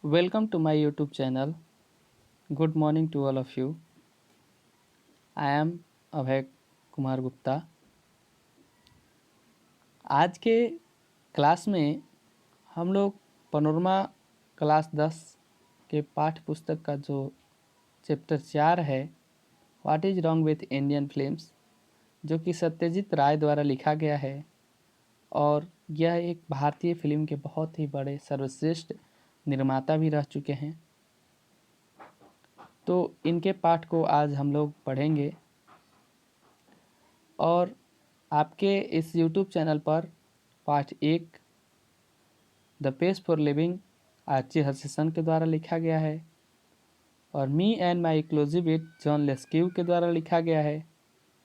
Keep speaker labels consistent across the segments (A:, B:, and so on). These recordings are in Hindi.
A: Welcome to my YouTube channel. Good morning to all of you. I am Abhay Kumar Gupta. आज के क्लास में हम लोग पनोरमा क्लास 10 के पाठ्य पुस्तक का जो चैप्टर 4 है, what is wrong with Indian films, जो कि सत्यजीत राय द्वारा लिखा गया है और यह एक भारतीय फिल्म के बहुत ही बड़े सर्वश्रेष्ठ निर्माता भी रह चुके हैं। तो इनके पाठ को आज हम लोग पढ़ेंगे और आपके इस YouTube चैनल पर पाठ 1 the page for living Archie हर्षिसन के द्वारा लिखा गया है और मी एंड माई क्लोजिव विथ जॉन लेस्क्यू के द्वारा लिखा गया है।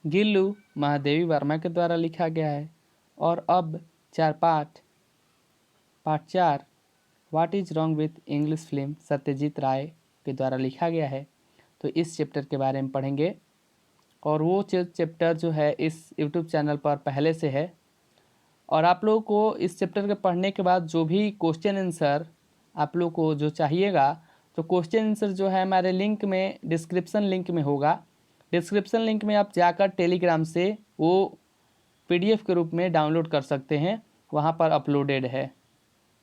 A: गिल्लू महादेवी वर्मा के द्वारा लिखा गया है और अब पाठ 4 what is wrong with English film Satyajit Ray के द्वारा लिखा गया है। तो इस चैप्टर के बारे में पढ़ेंगे और वो चैप्टर जो है इस YouTube चैनल पर पहले से है और आप लोगों को इस चैप्टर के पढ़ने के बाद जो भी क्वेश्चन आंसर आप लोग को जो चाहिएगा, तो क्वेश्चन आंसर जो है हमारे लिंक में डिस्क्रिप्शन लिंक में होगा। डिस्क्रिप्शन लिंक में आप जाकर टेलीग्राम से वो PDF के रूप में डाउनलोड कर सकते हैं, वहाँ पर अपलोडेड है।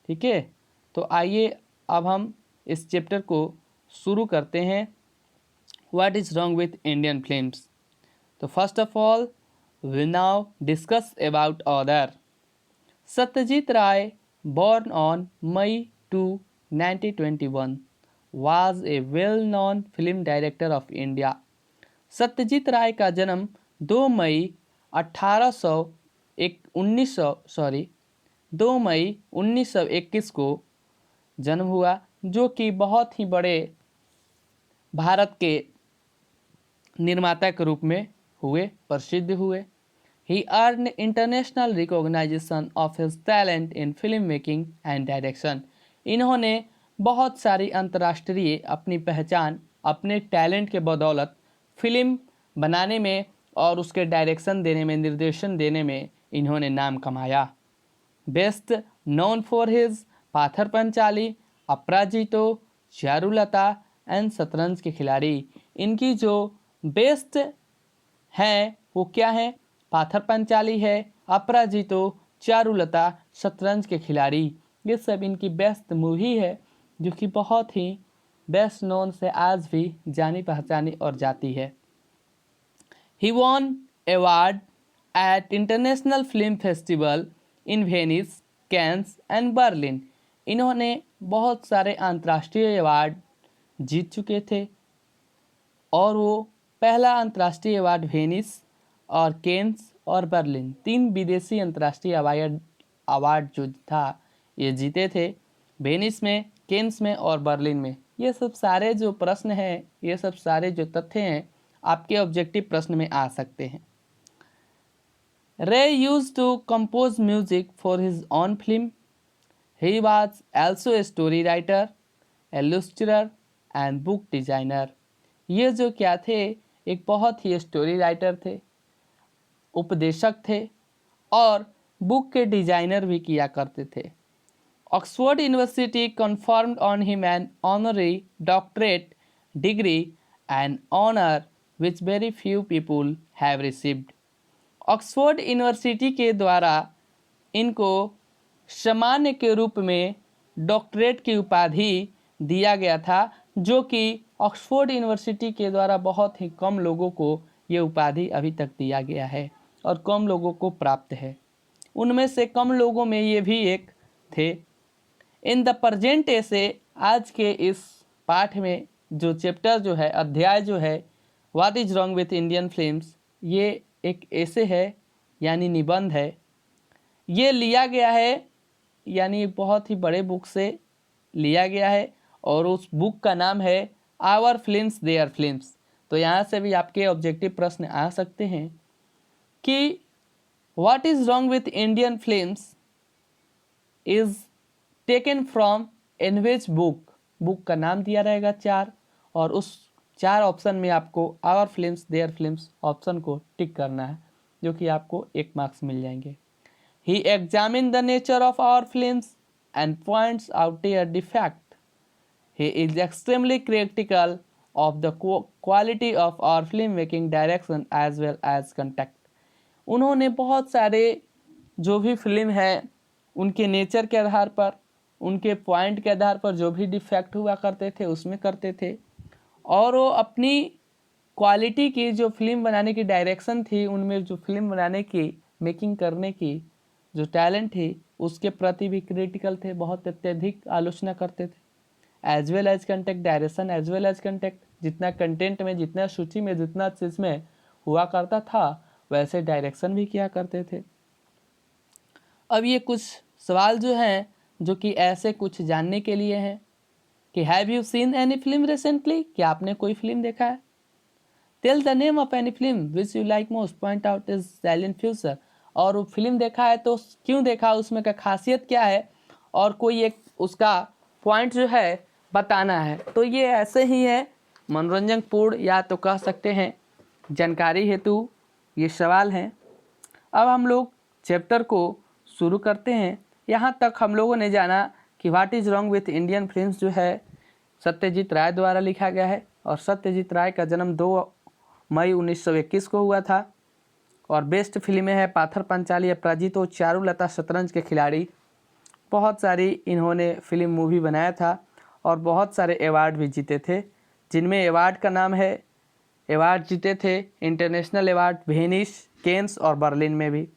A: ठीक है, तो आइए अब हम इस चैप्टर को शुरू करते हैं। What is wrong with Indian films. तो first of all we now discuss about author. Satyajit Ray, born on May 2, 1921, was a well-known film director of India. Satyajit Ray का जन्म 2 मई 1921 को जन्म हुआ, जो कि बहुत ही बड़े भारत के निर्माता के रूप में प्रसिद्ध हुए। He earned international recognition of his talent in film making and direction. इन्होंने बहुत सारी अंतर्राष्ट्रीय अपनी पहचान अपने टैलेंट के बदौलत फिल्म बनाने में और उसके डायरेक्शन देने में, निर्देशन देने में इन्होंने नाम कमाया। बेस्ट नोन फॉर हिज पाथर पंचाली, अपराजितो, चारुलता एंड शतरंज के खिलाड़ी। इनकी जो बेस्ट हैं वो क्या है? पाथर पंचाली है, अपराजितो, चारुलता, शतरंज के खिलाड़ी। ये सब इनकी बेस्ट मूवी है जो कि बहुत ही बेस्ट नोन से आज भी जानी पहचानी और जाती है। He won award at international film festival in Venice, Cannes and Berlin. इन्होंने बहुत सारे अंतर्राष्ट्रीय अवार्ड जीत चुके थे और वो पहला अंतर्राष्ट्रीय अवार्ड वेनिस और केन्स और बर्लिन, 3 विदेशी अंतर्राष्ट्रीय अवार्ड जो था ये जीते थे, वेनिस में, केन्स में और बर्लिन में। ये सब सारे जो प्रश्न हैं, ये सब सारे जो तथ्य हैं आपके ऑब्जेक्टिव प्रश्न में आ सकते हैं। Ray used to compose music for his own film. He was also a story writer, illustrator and book designer. ये जो क्या थे, एक बहुत ही स्टोरी राइटर थे, उपदेशक थे और बुक के डिजाइनर भी किया करते थे। Oxford university confirmed on him an honorary doctorate degree, an honour which very few people have received. Oxford university के द्वारा इनको सामान्य के रूप में डॉक्टरेट की उपाधि दिया गया था, जो कि ऑक्सफोर्ड यूनिवर्सिटी के द्वारा बहुत ही कम लोगों को ये उपाधि अभी तक दिया गया है और कम लोगों को प्राप्त है। उनमें से कम लोगों में ये भी एक थे। इन द प्रेजेंट ऐसे, आज के इस पाठ में जो चैप्टर जो है, अध्याय जो है what is wrong with Indian films, ये एक ऐसे है यानी निबंध है। ये लिया गया है यानी बहुत ही बड़े बुक से लिया गया है और उस बुक का नाम है आवर फिल्म्स देयर फिल्म्स। तो यहाँ से भी आपके ऑब्जेक्टिव प्रश्न आ सकते हैं कि what is wrong with Indian films is taken from in which book. Book का नाम दिया रहेगा 4 और उस 4 ऑप्शन में आपको our films their films option को टिक करना है, जो कि आपको 1 मार्क्स मिल जाएंगे। He examine the nature of our films and points out their defect. He is extremely critical of the quality of our film making direction as well as content. उन्होंने बहुत सारे जो भी फिल्म है उनके नेचर के आधार पर, उनके पॉइंट के आधार पर जो भी डिफेक्ट हुआ करते थे उसमें करते थे, और वो अपनी क्वालिटी की जो फिल्म बनाने की डायरेक्शन थी, उनमें जो फिल्म बनाने की मेकिंग करने की जो टैलेंट थी उसके प्रति भी क्रिटिकल थे, बहुत अत्यधिक आलोचना करते थे। As well as content direction as well as content, जितना कंटेंट में, जितना सूची में, जितना चीज़ में हुआ करता था वैसे डायरेक्शन भी किया करते थे। अब ये कुछ सवाल जो हैं जो कि ऐसे कुछ जानने के लिए हैं कि have you seen any film recently, क्या आपने कोई फिल्म देखा है? Tell the name of any film which you like most, point out is silent future. और वो फिल्म देखा है तो क्यों देखा, उसमें का खासियत क्या है, और कोई एक उसका पॉइंट जो है बताना है। तो ये ऐसे ही है मनोरंजनपूर्ण या तो कह सकते हैं जानकारी हेतु ये सवाल हैं। अब हम लोग चैप्टर को शुरू करते हैं। यहाँ तक हम लोगों ने जाना कि what is wrong with Indian films जो है सत्यजीत राय द्वारा लिखा गया है, और सत्यजीत राय का जन्म 2 मई 1921 को हुआ था। और बेस्ट फिल्में हैं पाथर पंचाली, अपराजित और चारुलता शतरंज के खिलाड़ी। बहुत सारी इन्होंने फिल्म मूवी बनाया था और बहुत सारे अवार्ड भी जीते थे, जिनमें अवार्ड का नाम है, अवार्ड जीते थे इंटरनेशनल अवार्ड वेनिस, केन्स और बर्लिन में भी,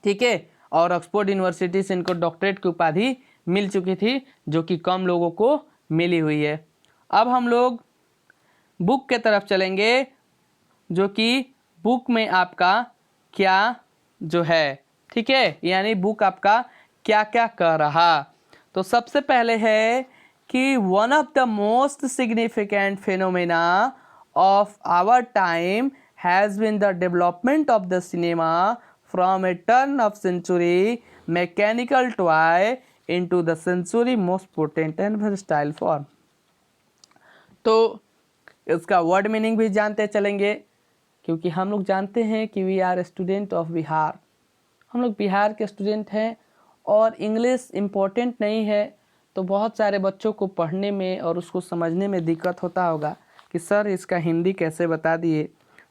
A: ठीक है। और ऑक्सफोर्ड यूनिवर्सिटी से इनको डॉक्टरेट की उपाधि मिल चुकी थी, जो कि कम लोगों को मिली हुई है। अब हम लोग बुक के तरफ चलेंगे, जो कि बुक में आपका क्या जो है, ठीक है, यानी बुक आपका क्या क्या कर रहा। तो सबसे पहले है कि one of the most significant phenomena of our time has been the development of the cinema from a turn of century mechanical toy into the century most potent and versatile form. तो इसका वर्ड मीनिंग भी जानते चलेंगे, क्योंकि हम लोग जानते हैं कि we are student of Bihar, हम लोग बिहार के स्टूडेंट हैं और इंग्लिश इम्पोर्टेंट नहीं है, तो बहुत सारे बच्चों को पढ़ने में और उसको समझने में दिक्कत होता होगा कि सर इसका हिंदी कैसे बता दिए।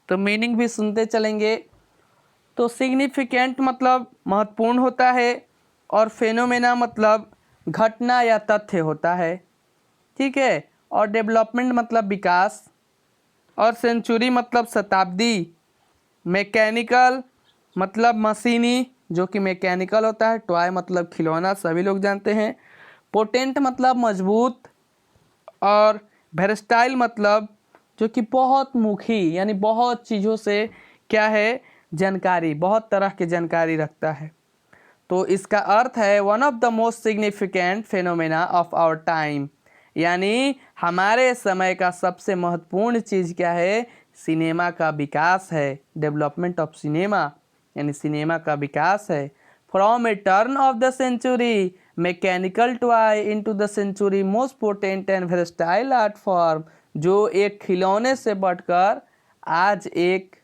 A: तो मीनिंग भी सुनते चलेंगे। तो सिग्निफिकेंट मतलब महत्वपूर्ण होता है, और फेनोमेना मतलब घटना या तथ्य होता है, ठीक है। और डेवलपमेंट मतलब विकास, और सेंचुरी मतलब शताब्दी, मैकेनिकल मतलब मशीनी जो कि मैकेनिकल होता है, टॉय मतलब खिलौना, सभी लोग जानते हैं, पोटेंट मतलब मजबूत, और वेरस्टाइल मतलब जो कि बहुत मुखी, यानी बहुत चीज़ों से क्या है जानकारी, बहुत तरह की जानकारी रखता है। तो इसका अर्थ है one of the most significant phenomena of our time, यानी हमारे समय का सबसे महत्वपूर्ण चीज़ क्या है, सिनेमा का विकास है, डेवलपमेंट ऑफ सिनेमा, यानी सिनेमा का विकास है। From a turn of the century mechanical toy into the century most potent and versatile art form, जो एक खिलौने से बढ़कर आज एक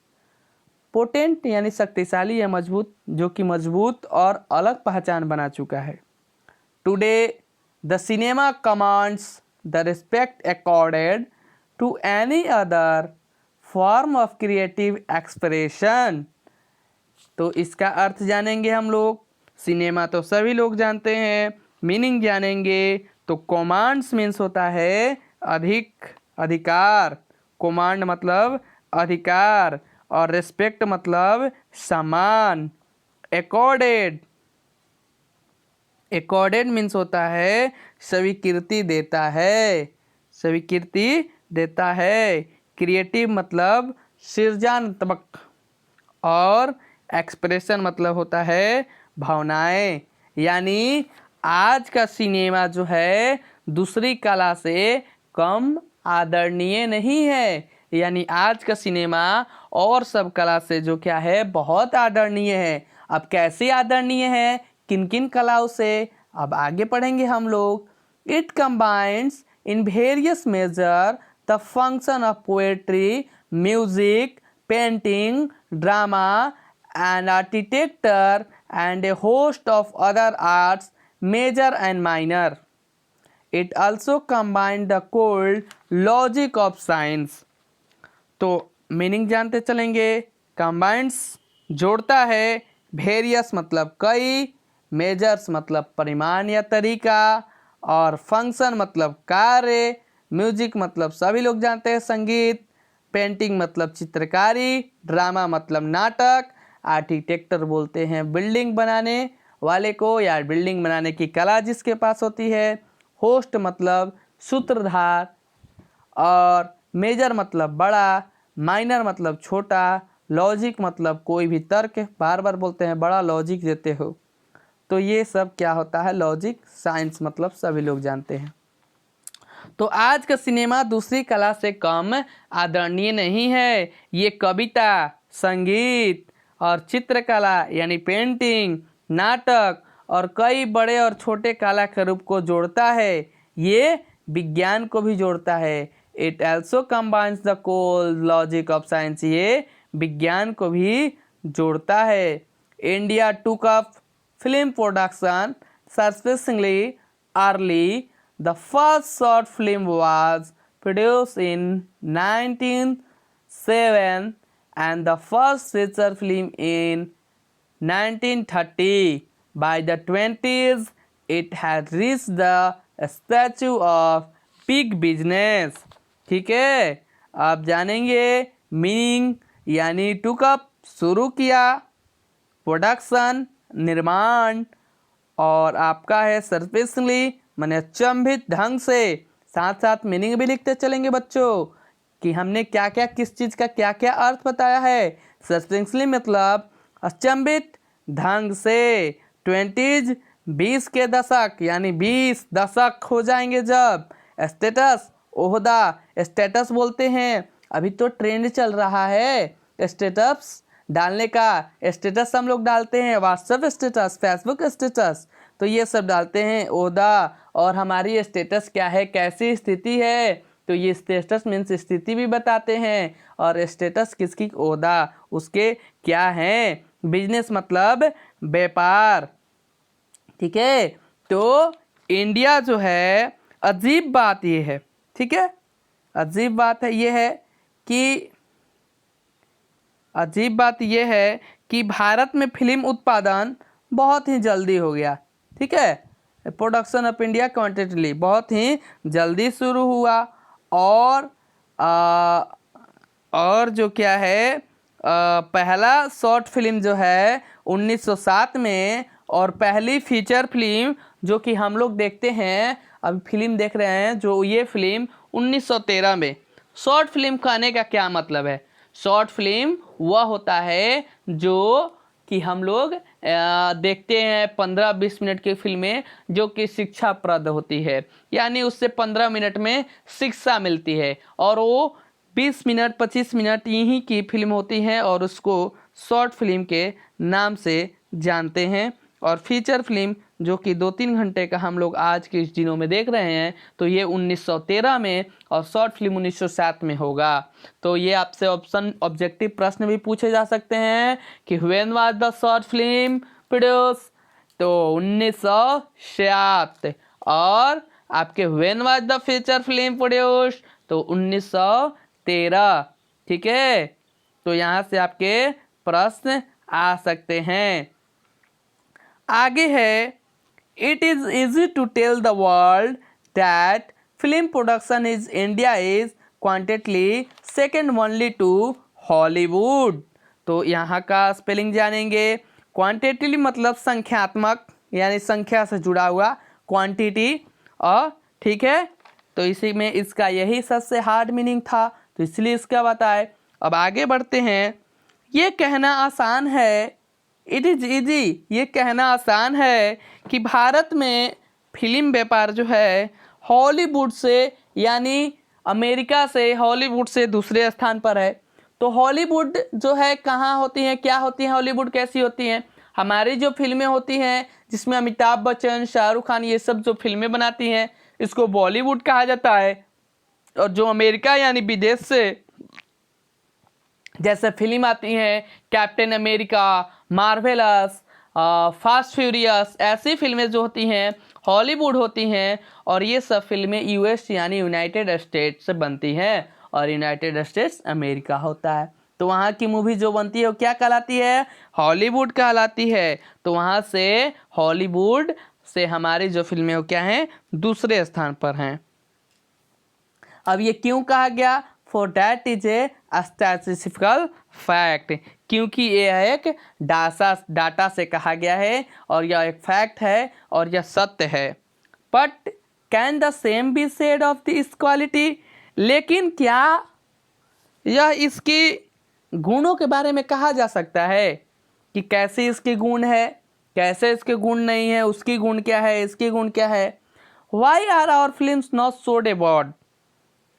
A: पोटेंट यानी शक्तिशाली या मजबूत, जो कि मजबूत और अलग पहचान बना चुका है। Today the cinema commands the respect accorded to any other form of creative expression. तो इसका अर्थ जानेंगे हम लोग। सिनेमा तो सभी लोग जानते हैं, मीनिंग जानेंगे। तो कमांड्स मीन्स होता है अधिकार, कमांड मतलब अधिकार, और रिस्पेक्ट मतलब सम्मान। एकॉर्डेड मीन्स होता है स्वीकृति देता है, स्वीकृति देता है। क्रिएटिव मतलब सृजनात्मक, और एक्सप्रेशन मतलब होता है भावनाएं। यानी आज का सिनेमा जो है दूसरी कला से कम आदरणीय नहीं है, यानी आज का सिनेमा और सब कला से जो क्या है बहुत आदरणीय है। अब कैसे आदरणीय है, किन किन कलाओं से, अब आगे पढ़ेंगे हम लोग। It combines in various measure the function of poetry, music, painting, drama and architecture and a host of other arts, major and minor. It also combine the cold logic of science. तो मीनिंग जानते चलेंगे। कंबाइंस जोड़ता है, वेरियस मतलब कई, मेजर्स मतलब परिमाण या तरीका, और फंक्शन मतलब कार्य, म्यूजिक मतलब सभी लोग जानते हैं संगीत, पेंटिंग मतलब चित्रकारी, ड्रामा मतलब नाटक, आर्किटेक्टर बोलते हैं बिल्डिंग बनाने वाले को या बिल्डिंग बनाने की कला जिसके पास होती है, होस्ट मतलब सूत्रधार, और मेजर मतलब बड़ा, माइनर मतलब छोटा, लॉजिक मतलब कोई भी तर्क, बार बार बोलते हैं बड़ा लॉजिक देते हो। तो ये सब क्या होता है, लॉजिक। साइंस मतलब सभी लोग जानते हैं। तो आज का सिनेमा दूसरी कला से कम आदरणीय नहीं है। ये कविता, संगीत और चित्रकला यानी पेंटिंग, नाटक और कई बड़े और छोटे कला के रूप को जोड़ता है। ये विज्ञान को भी जोड़ता है। It also combines the core logic of science. ये विज्ञान को भी जोड़ता है। इंडिया टूक up film production surprisingly early. The first short film was produced in 1907 and the first feature film in 1930. By the 20s, it had reached the statue of big business. ठीक है, आप जानेंगे मीनिंग यानी टूक अप शुरू किया, प्रोडक्शन निर्माण, और आपका है सरप्राइजिंगली माने अचंभित ढंग से। साथ साथ मीनिंग भी लिखते चलेंगे बच्चों कि हमने क्या क्या किस चीज़ का क्या क्या अर्थ बताया है। सरप्राइजिंगली मतलब अचंभित ढंग से। 20s 20 के दशक यानी 20 दशक हो जाएंगे जब। स्टेटस ओहदा, स्टेटस बोलते हैं, अभी तो ट्रेंड चल रहा है स्टेटस डालने का। स्टेटस हम लोग डालते हैं, व्हाट्सएप स्टेटस, फेसबुक स्टेटस, तो ये सब डालते हैं। ओहदा और हमारी स्टेटस क्या है, कैसी स्थिति है, तो ये स्टेटस मीन्स स्थिति भी बताते हैं। और स्टेटस किसकी, ओहदा उसके क्या हैं। बिजनेस मतलब व्यापार। ठीक है, तो इंडिया जो है, अजीब बात ये है, ठीक है, अजीब बात है ये है कि अजीब बात यह है कि भारत में फिल्म उत्पादन बहुत ही जल्दी हो गया। ठीक है, प्रोडक्शन ऑफ इंडिया क्वांटिटली बहुत ही जल्दी शुरू हुआ। और जो क्या है, पहला शॉर्ट फिल्म जो है 1907 में, और पहली फीचर फिल्म जो कि हम लोग देखते हैं, अभी फिल्म देख रहे हैं जो ये फिल्म 1913 में। शॉर्ट फिल्म कहने का क्या मतलब है, शॉर्ट फिल्म वह होता है जो कि हम लोग देखते हैं 15-20 मिनट की फिल्में जो कि शिक्षाप्रद होती है, यानी उससे 15 मिनट में शिक्षा मिलती है, और वो 20 मिनट 25 मिनट यहीं की फिल्म होती है और उसको शॉर्ट फिल्म के नाम से जानते हैं। और फीचर फिल्म जो कि 2-3 घंटे का हम लोग आज के इस दिनों में देख रहे हैं, तो ये 1913 में, और शॉर्ट फिल्म 1907 में होगा। तो ये आपसे ऑप्शन ऑब्जेक्टिव प्रश्न भी पूछे जा सकते हैं कि when was the short film produce, तो 1907। और आपके when was the feature film produce, तो 1913। ठीक है, तो यहाँ से आपके प्रश्न आ सकते हैं। आगे है, it is easy to tell the world that film production is India is quantitatively second only to Hollywood. तो यहाँ का स्पेलिंग जानेंगे। क्वांटिटली मतलब संख्यात्मक यानी संख्या से जुड़ा हुआ, क्वांटिटी। और ठीक है, तो इसी में इसका यही सबसे हार्ड मीनिंग था, तो इसलिए इसका बताए। अब आगे बढ़ते हैं। ये कहना आसान है, इट इज इजी, ये कहना आसान है कि भारत में फिल्म व्यापार जो है हॉलीवुड से यानी अमेरिका से, हॉलीवुड से दूसरे स्थान पर है। तो हॉलीवुड जो है कहाँ होती है, क्या होती है, हॉलीवुड कैसी होती हैं, हमारी जो फिल्में होती हैं जिसमें अमिताभ बच्चन, शाहरुख खान ये सब जो फिल्में बनाती हैं, इसको बॉलीवुड कहा जाता है। और जो अमेरिका यानी विदेश से जैसे फिल्म आती हैं, captain America, marvellous, fast furious, ऐसी फिल्में जो होती हैं हॉलीवुड होती हैं, और ये सब फिल्में यूएस यानी यूनाइटेड स्टेट्स से बनती हैं, और यूनाइटेड स्टेट्स अमेरिका होता है। तो वहाँ की मूवी जो बनती है वो क्या कहलाती है? हॉलीवुड कहलाती है। तो वहाँ से हॉलीवुड से हमारी जो फिल्में वो क्या हैं? दूसरे स्थान पर हैं। अब ये क्यों कहा गया? For that is a statistical fact, क्योंकि ये एक डाटा से कहा गया है और यह एक फैक्ट है और यह सत्य है। But can the same be said of this quality, लेकिन क्या यह इसकी गुणों के बारे में कहा जा सकता है कि कैसे इसके गुण है, कैसे इसके गुण नहीं है, उसकी गुण क्या है, इसकी गुण क्या है? Why are our films not sold abroad,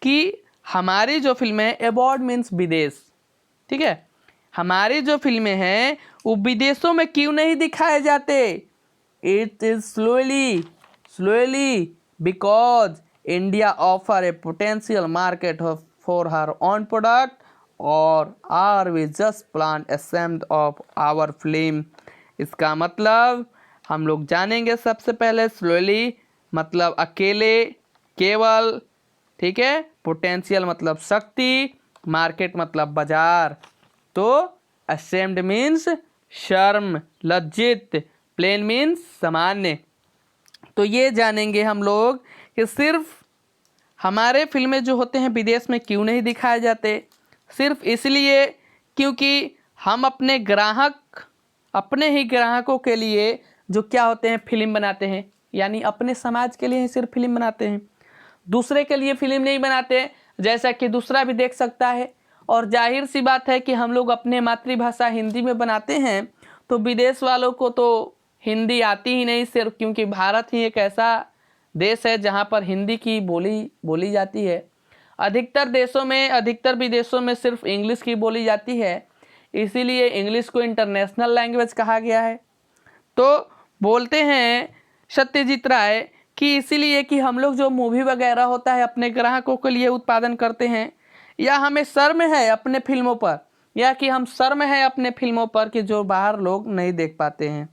A: कि हमारी जो फिल्में, अबॉर्ड मीन्स विदेश, ठीक है, हमारी जो फिल्में हैं वो विदेशों में क्यों नहीं दिखाए जाते? It is slowly because India offer a potential market for her own product, और are we just plan assemble of our film. इसका मतलब हम लोग जानेंगे सबसे पहले। स्लोली मतलब अकेले, केवल, ठीक है। पोटेंशियल मतलब शक्ति, मार्केट मतलब बाजार। तो असेम्ड मीन्स शर्म, लज्जित, प्लेन मीन्स सामान्य। तो ये जानेंगे हम लोग कि सिर्फ हमारे फिल्में जो होते हैं विदेश में क्यों नहीं दिखाए जाते। सिर्फ इसलिए क्योंकि हम अपने ही ग्राहकों के लिए जो क्या होते हैं फिल्म बनाते हैं, यानी अपने समाज के लिए ही सिर्फ फिल्म बनाते हैं, दूसरे के लिए फिल्म नहीं बनाते, जैसा कि दूसरा भी देख सकता है। और जाहिर सी बात है कि हम लोग अपने मातृभाषा हिंदी में बनाते हैं, तो विदेश वालों को तो हिंदी आती ही नहीं, सिर्फ क्योंकि भारत ही एक ऐसा देश है जहाँ पर हिंदी की बोली जाती है। अधिकतर विदेशों में सिर्फ इंग्लिश की बोली जाती है, इसीलिए इंग्लिश को इंटरनेशनल लैंग्वेज कहा गया है। तो बोलते हैं सत्यजीत राय कि इसीलिए कि हम लोग जो मूवी वगैरह होता है अपने ग्राहकों के लिए उत्पादन करते हैं, या हमें शर्म है अपने फिल्मों पर, या कि हम शर्म है अपने फिल्मों पर कि जो बाहर लोग नहीं देख पाते हैं।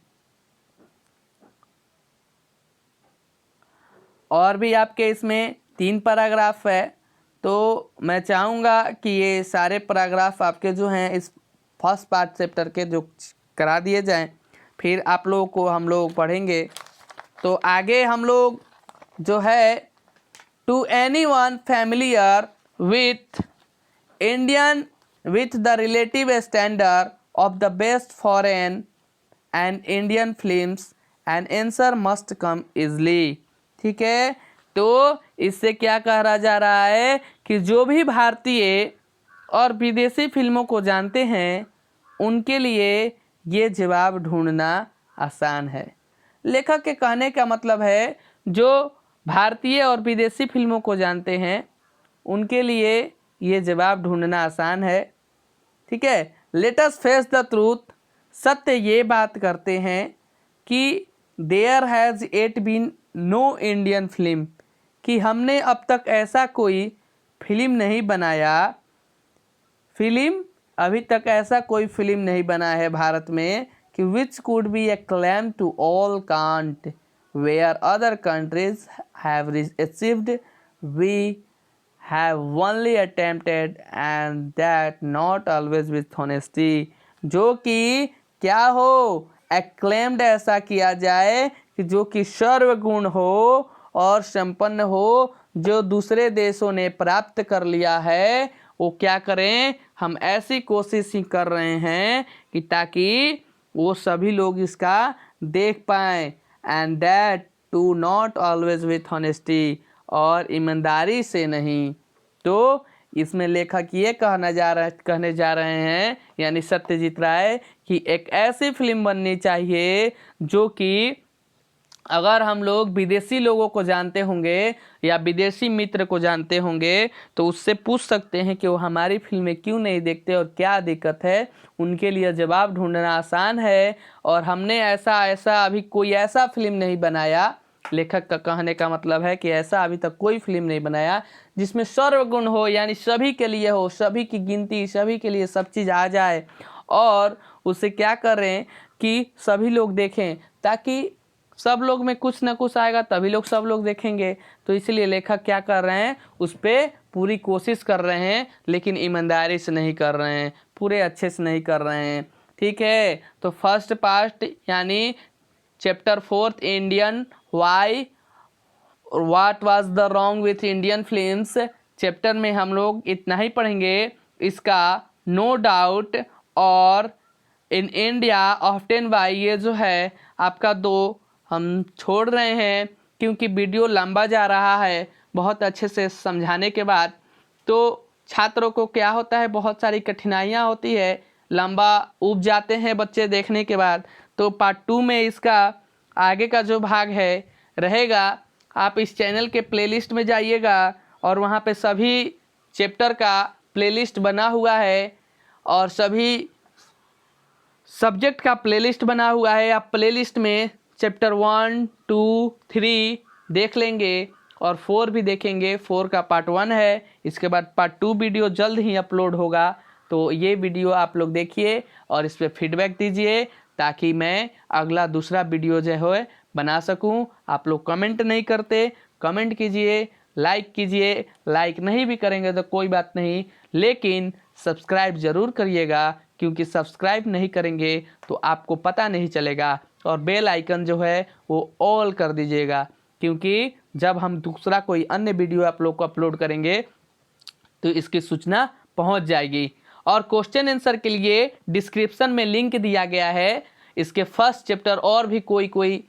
A: और भी आपके इसमें 3 पैराग्राफ है, तो मैं चाहूँगा कि ये सारे पैराग्राफ आपके जो हैं इस फर्स्ट पार्ट चैप्टर के जो करा दिए जाएं, फिर आप लोगों को हम लोग पढ़ेंगे। तो आगे हम लोग जो है to anyone familiar with the relative standard of the best foreign and Indian films and answer must come easily, ठीक है। तो इससे क्या कहा जा रहा है कि जो भी भारतीय और विदेशी फिल्मों को जानते हैं उनके लिए ये जवाब ढूंढना आसान है। लेखक के कहने का मतलब है जो भारतीय और विदेशी फिल्मों को जानते हैं उनके लिए ये जवाब ढूंढना आसान है, ठीक है। Let us face the truth, सत्य ये बात करते हैं कि there has yet been no Indian film, कि हमने अब तक ऐसा कोई फिल्म नहीं बनाया, अभी तक ऐसा कोई फिल्म नहीं बना है भारत में कि which could be acclaimed to all count where other countries have achieved, we have only attempted and that not always with honesty. जो कि क्या हो, एक्लेम्ड ऐसा किया जाए कि जो कि सर्वगुण हो और संपन्न हो, जो दूसरे देशों ने प्राप्त कर लिया है, वो क्या करें, हम ऐसी कोशिश ही कर रहे हैं कि ताकि वो सभी लोग इसका देख पाएँ। And that too not always with honesty, और ईमानदारी से नहीं। तो इसमें लेखक ये कहने जा रहे हैं, यानी सत्यजीत राय, कि एक ऐसी फिल्म बननी चाहिए जो कि अगर हम लोग विदेशी लोगों को जानते होंगे या विदेशी मित्र को जानते होंगे तो उससे पूछ सकते हैं कि वो हमारी फिल्में क्यों नहीं देखते और क्या दिक्कत है, उनके लिए जवाब ढूंढना आसान है। और हमने ऐसा अभी कोई ऐसा फिल्म नहीं बनाया, लेखक का कहने का मतलब है कि ऐसा अभी तक कोई फिल्म नहीं बनाया जिसमें सर्वगुण हो, यानी सभी के लिए हो, सभी की गिनती, सभी के लिए सब चीज़ आ जाए, और उसे क्या करें कि सभी लोग देखें, ताकि सब लोग में कुछ ना कुछ आएगा तभी लोग सब लोग देखेंगे। तो इसलिए लेखक क्या कर रहे हैं, उस पर पूरी कोशिश कर रहे हैं, लेकिन ईमानदारी से नहीं कर रहे हैं, पूरे अच्छे से नहीं कर रहे हैं। ठीक है, तो फर्स्ट पार्ट यानी chapter 4 Indian why what was the wrong with Indian films chapter में हम लोग इतना ही पढ़ेंगे। इसका नो डाउट और इन इंडिया ऑफ्टन बाय, ये जो है आपका 2 हम छोड़ रहे हैं क्योंकि वीडियो लंबा जा रहा है। बहुत अच्छे से समझाने के बाद तो छात्रों को क्या होता है, बहुत सारी कठिनाइयाँ होती है, लंबा उब जाते हैं बच्चे देखने के बाद। तो पार्ट 2 में इसका आगे का जो भाग है रहेगा। आप इस चैनल के प्लेलिस्ट में जाइएगा और वहाँ पे सभी चैप्टर का प्लेलिस्ट बना हुआ है और सभी सब्जेक्ट का प्लेलिस्ट बना हुआ है। आप प्लेलिस्ट में चैप्टर 1, 2, 3 देख लेंगे और 4 भी देखेंगे। 4 का पार्ट 1 है, इसके बाद पार्ट 2 वीडियो जल्द ही अपलोड होगा। तो ये वीडियो आप लोग देखिए और इस पर फीडबैक दीजिए ताकि मैं अगला दूसरा वीडियो जो है बना सकूं। आप लोग कमेंट नहीं करते, कमेंट कीजिए, लाइक कीजिए। लाइक नहीं भी करेंगे तो कोई बात नहीं, लेकिन सब्सक्राइब ज़रूर करिएगा, क्योंकि सब्सक्राइब नहीं करेंगे तो आपको पता नहीं चलेगा। और बेल आइकन जो है वो ऑल कर दीजिएगा, क्योंकि जब हम दूसरा कोई अन्य वीडियो आप लोग को अपलोड करेंगे तो इसकी सूचना पहुंच जाएगी। और क्वेश्चन आंसर के लिए डिस्क्रिप्शन में लिंक दिया गया है, इसके फर्स्ट चैप्टर और भी कोई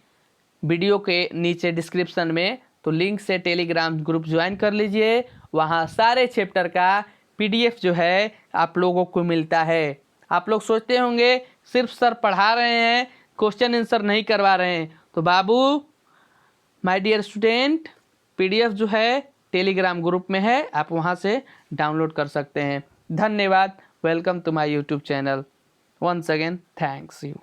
A: वीडियो के नीचे डिस्क्रिप्शन में, तो लिंक से टेलीग्राम ग्रुप ज्वाइन कर लीजिए। वहाँ सारे चैप्टर का PDF जो है आप लोगों को मिलता है। आप लोग सोचते होंगे सिर्फ सर पढ़ा रहे हैं, क्वेश्चन आंसर नहीं करवा रहे हैं, तो बाबू माय डियर स्टूडेंट, PDF जो है टेलीग्राम ग्रुप में है, आप वहाँ से डाउनलोड कर सकते हैं। धन्यवाद। Welcome to my YouTube channel. Once again thanks you.